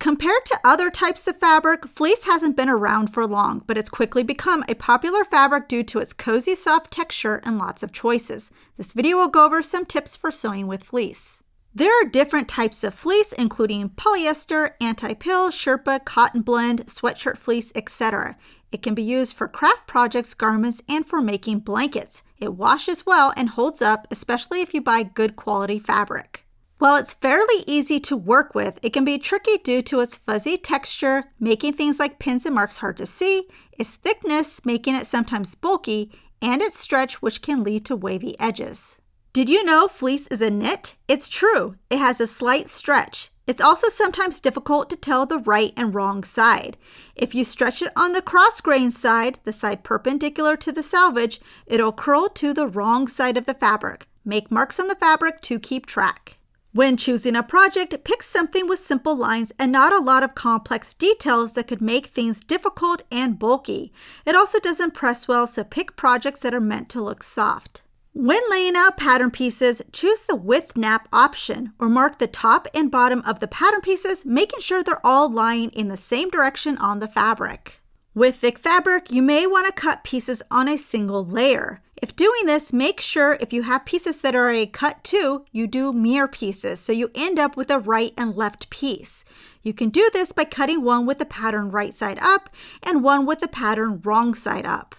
Compared to other types of fabric, fleece hasn't been around for long, but it's quickly become a popular fabric due to its cozy, soft texture and lots of choices. This video will go over some tips for sewing with fleece. There are different types of fleece, including polyester, anti-pill, sherpa, cotton blend, sweatshirt fleece, etc. It can be used for craft projects, garments, and for making blankets. It washes well and holds up, especially if you buy good quality fabric. While it's fairly easy to work with, it can be tricky due to its fuzzy texture, making things like pins and marks hard to see, its thickness, making it sometimes bulky, and its stretch, which can lead to wavy edges. Did you know fleece is a knit? It's true. It has a slight stretch. It's also sometimes difficult to tell the right and wrong side. If you stretch it on the cross-grain side, the side perpendicular to the selvage, it'll curl to the wrong side of the fabric. Make marks on the fabric to keep track. When choosing a project, pick something with simple lines and not a lot of complex details that could make things difficult and bulky. It also doesn't press well, so pick projects that are meant to look soft. When laying out pattern pieces, choose the with nap option or mark the top and bottom of the pattern pieces, making sure they're all lying in the same direction on the fabric. With thick fabric, you may want to cut pieces on a single layer. If doing this, make sure if you have pieces that are a cut to, you do mirror pieces so you end up with a right and left piece. You can do this by cutting one with the pattern right side up and one with the pattern wrong side up.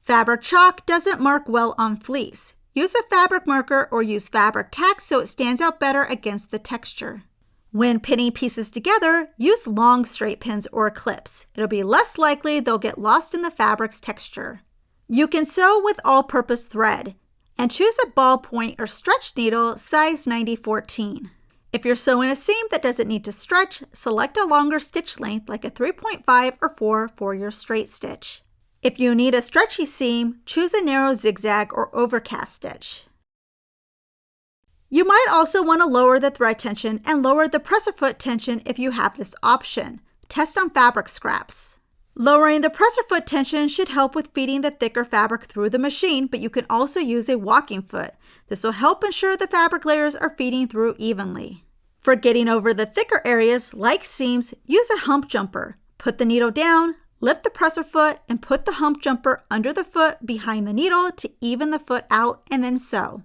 Fabric chalk doesn't mark well on fleece. Use a fabric marker or use fabric tack so it stands out better against the texture. When pinning pieces together, use long straight pins or clips. It'll be less likely they'll get lost in the fabric's texture. You can sew with all-purpose thread and choose a ballpoint or stretch needle size 90-14. If you're sewing a seam that doesn't need to stretch, select a longer stitch length like a 3.5 or 4 for your straight stitch. If you need a stretchy seam, choose a narrow zigzag or overcast stitch. You might also want to lower the thread tension and lower the presser foot tension if you have this option. Test on fabric scraps. Lowering the presser foot tension should help with feeding the thicker fabric through the machine, but you can also use a walking foot. This will help ensure the fabric layers are feeding through evenly. For getting over the thicker areas, like seams, use a hump jumper. Put the needle down, lift the presser foot, and put the hump jumper under the foot behind the needle to even the foot out, and then sew.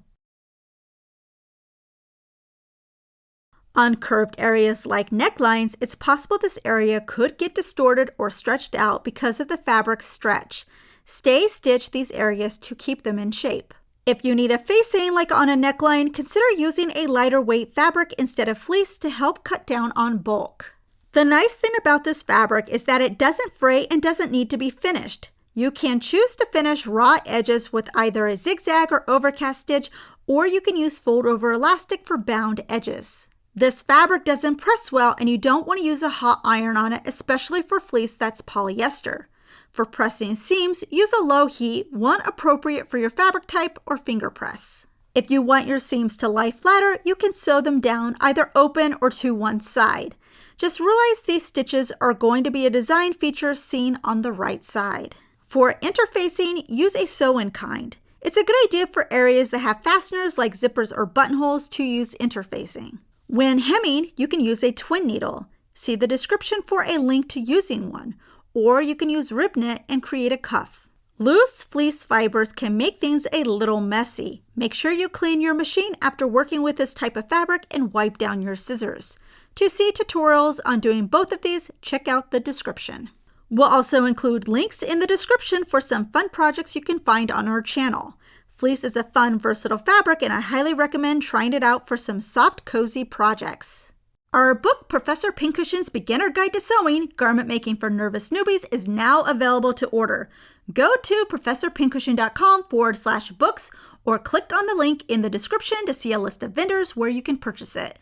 On curved areas like necklines, it's possible this area could get distorted or stretched out because of the fabric's stretch. Stay stitch these areas to keep them in shape. If you need a facing like on a neckline, consider using a lighter weight fabric instead of fleece to help cut down on bulk. The nice thing about this fabric is that it doesn't fray and doesn't need to be finished. You can choose to finish raw edges with either a zigzag or overcast stitch, or you can use fold over elastic for bound edges. This fabric doesn't press well and you don't want to use a hot iron on it, especially for fleece that's polyester. For pressing seams, use a low heat, one appropriate for your fabric type, or finger press. If you want your seams to lie flatter, you can sew them down either open or to one side. Just realize these stitches are going to be a design feature seen on the right side. For interfacing, use a sew-in kind. It's a good idea for areas that have fasteners like zippers or buttonholes to use interfacing. When hemming, you can use a twin needle. See the description for a link to using one, or you can use rib knit and create a cuff. Loose fleece fibers can make things a little messy. Make sure you clean your machine after working with this type of fabric and wipe down your scissors. To see tutorials on doing both of these, check out the description. We'll also include links in the description for some fun projects you can find on our channel. Fleece is a fun, versatile fabric, and I highly recommend trying it out for some soft, cozy projects. Our book, Professor Pincushion's Beginner Guide to Sewing, Garment Making for Nervous Newbies, is now available to order. Go to professorpincushion.com/books or click on the link in the description to see a list of vendors where you can purchase it.